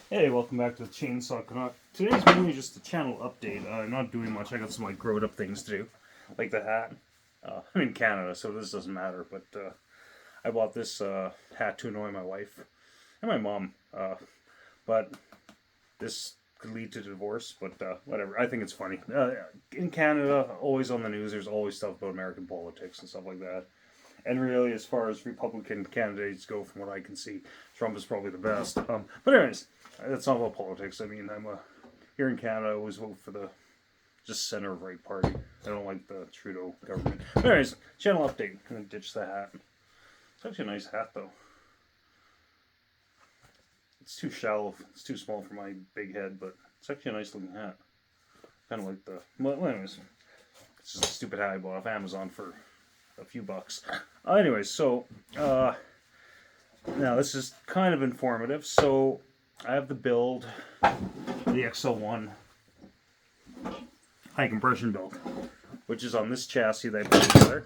Hey, welcome back to the Chainsaw Canuck. Today's mainly just a channel update. Not doing much. I got some like growed up things to do, like the hat. I'm in Canada, so this doesn't matter. But I bought this hat to annoy my wife and my mom. But this could lead to divorce. But whatever. I think it's funny. In Canada, always on the news, there's always stuff about American politics and stuff like that. And really, as far as Republican candidates go, from what I can see, Trump is probably the best. But anyways, that's not about politics. I mean, here in Canada. I always vote for the just center right party. I don't like the Trudeau government. But anyways, channel update. I'm gonna ditch the hat. It's actually a nice hat though. It's too shallow. It's too small for my big head, but it's actually a nice looking hat. Kind of like the. Well, anyways, it's just a stupid hat I bought off Amazon for a few bucks. Anyways, so now this is kind of informative. So I have the build, the XL1 high compression build, which is on this chassis that I put together.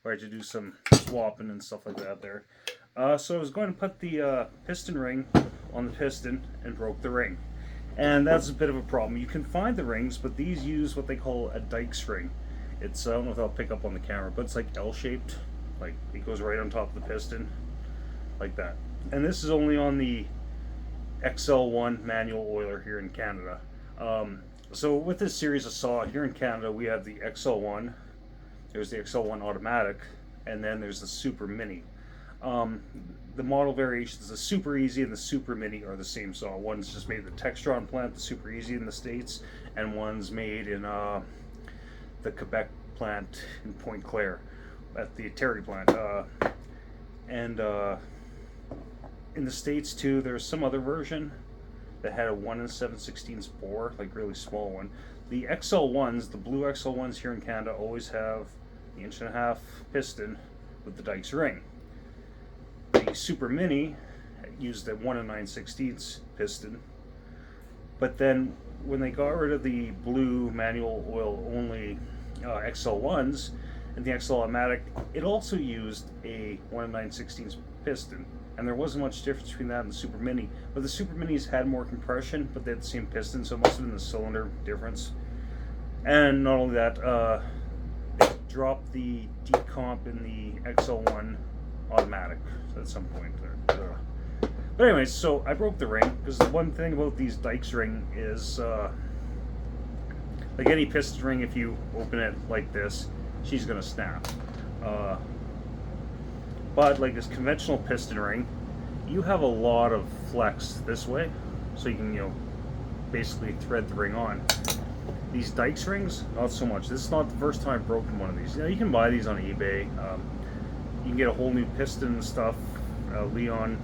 Where I had to do some swapping and stuff like that there. So I was going to put the piston ring on the piston and broke the ring. And that's a bit of a problem. You can find the rings, but these use what they call a Dykes ring. It's, I don't know if I'll pick up on the camera, but it's like L-shaped. Like, it goes right on top of the piston. Like that. And this is only on the XL1 manual oiler here in Canada. So with this series of saw, here in Canada, we have the XL1. There's the XL1 automatic. And then there's the Super Mini. The model variations, the Super Easy and the Super Mini are the same saw. One's just made at the Textron plant, the Super Easy in the States. And one's made in the Quebec plant in Pointe Claire at the Terry plant. And in the States too, there's some other version that had a 1 7/16 bore, like really small one. The XL1s, the blue XL1s here in Canada, always have the 1.5" piston with the Dykes ring. The Super Mini used the 1 9/16 piston, but then when they got rid of the blue manual oil only XL1s and the XL automatic, it also used a 1 9/16 piston, and there wasn't much difference between that and the Super Mini. But the Super Minis had more compression, but they had the same piston, so it must have been the cylinder difference. And not only that, they dropped the decomp in the XL1 automatic at some point. But anyways, so I broke the ring, because the one thing about these Dykes ring is, like any piston ring, if you open it like this, she's going to snap. But like this conventional piston ring, you have a lot of flex this way, so you can, basically thread the ring on. These Dykes rings, not so much. This is not the first time I've broken one of these. You can buy these on eBay. You can get a whole new piston and stuff. Leon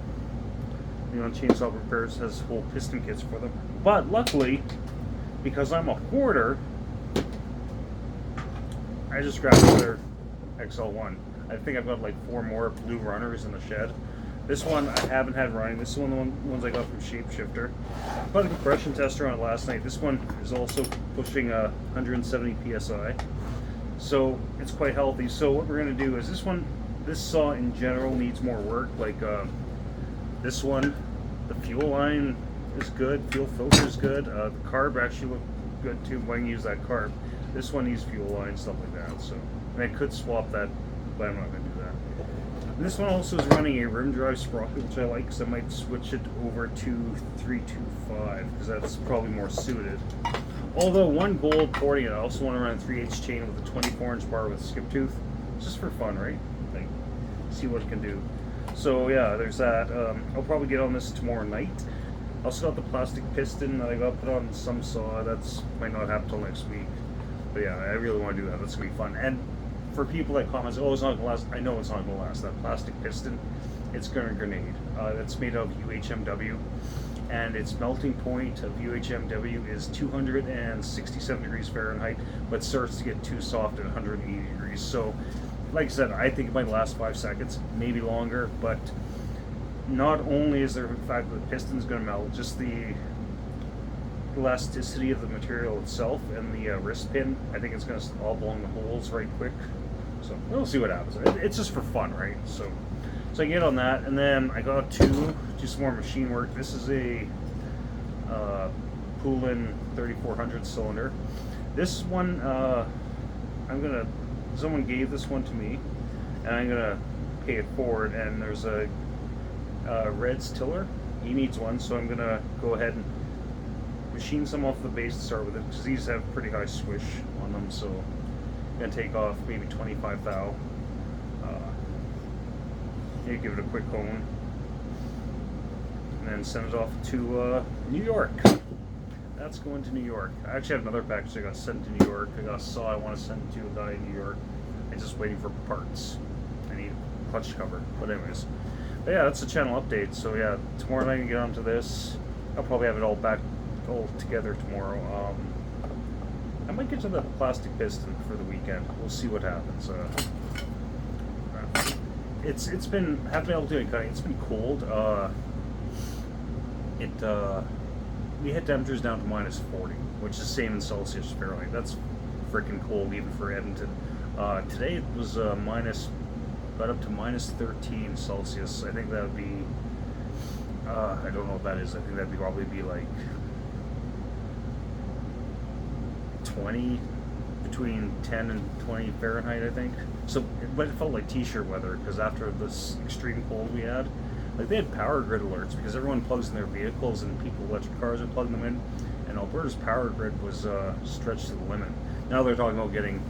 Chainsaw Repairs has whole piston kits for them. But luckily, because I'm a hoarder, I just grabbed another XL1. I think I've got like 4 more blue runners in the shed. This one I haven't had running. This is one of the ones I got from Shapeshifter. I put a compression tester on it last night. This one is also pushing 170 psi. So it's quite healthy. So what we're going to do is this saw in general needs more work. Like this one, the fuel line is good, fuel filter is good. The carb actually looked good too. I can use that carb. This one needs fuel line, stuff like that. So, and I could swap that, but I'm not going to do that. And this one also is running a rim drive sprocket, which I like, because I might switch it over to 325, because that's probably more suited. Although one goal porting it, I also want to run a 3/8 chain with a 24-inch bar with skip tooth, just for fun, right? Like, see what it can do. So yeah, there's that. I'll probably get on this tomorrow night. I also got the plastic piston that I got put on some saw. That's might not happen till next week. But yeah, I really want to do that. That's gonna be fun. And for people that comment, oh, it's not gonna last. I know it's not gonna last. That plastic piston, it's gonna grenade. It's made of UHMW, and its melting point of UHMW is 267 degrees Fahrenheit, but starts to get too soft at 180 degrees. So, like I said, I think it might last 5 seconds, maybe longer. But not only is there the fact that the piston's gonna melt, just the elasticity of the material itself and the wrist pin, I think it's going to all along the holes right quick. So we'll see what happens. It's just for fun, right? So So I get on that, and then I got to do some more machine work. This is a Poulin 3400 cylinder. This one, someone gave this one to me, and I'm gonna pay it forward. And there's a Red's tiller. He needs one, so I'm gonna go ahead and machine some off the base to start with it, because these have pretty high swish on them. So I'm gonna take off maybe 25 thou. You give it a quick hone, and then send it off to New York. That's going to New York. I actually have another package I got sent to New York. I got a saw I want to send to a guy in New York. I'm just waiting for parts. I need a clutch cover. But anyways, but yeah, that's the channel update. So yeah, tomorrow night I can get onto this. I'll probably have it all together tomorrow. I might get to the plastic piston for the weekend. We'll see what happens. It's been, haven't been able to do any cutting. It's been cold. We hit temperatures down to minus 40, which is the same in Celsius Fahrenheit. That's freaking cold even for Edmonton. Today it was got up to minus 13 Celsius. I think that would be, I don't know what that is. I think that'd probably be like 20, between 10 and 20 Fahrenheit, I think. So, but it felt like t-shirt weather, because after this extreme cold we had, like, they had power grid alerts because everyone plugs in their vehicles and electric cars are plugging them in, and Alberta's power grid was stretched to the limit. Now they're talking about getting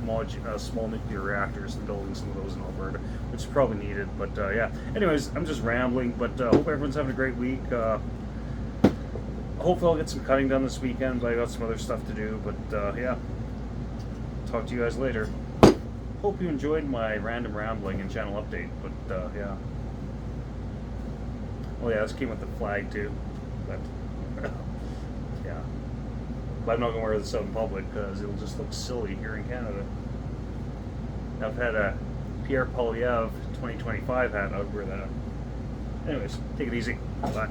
small nuclear reactors and building some of those in Alberta, which is probably needed. But yeah, anyways, I'm just rambling, but hope everyone's having a great week. Hopefully I'll get some cutting done this weekend, but I got some other stuff to do. But yeah, talk to you guys later. Hope you enjoyed my random rambling and channel update. But yeah. Oh yeah, this came with the flag too. But yeah. But I'm not going to wear this out in public because it'll just look silly here in Canada. I've had a Pierre Poilievre 2025 hat. I would wear that. Anyways, take it easy. Bye.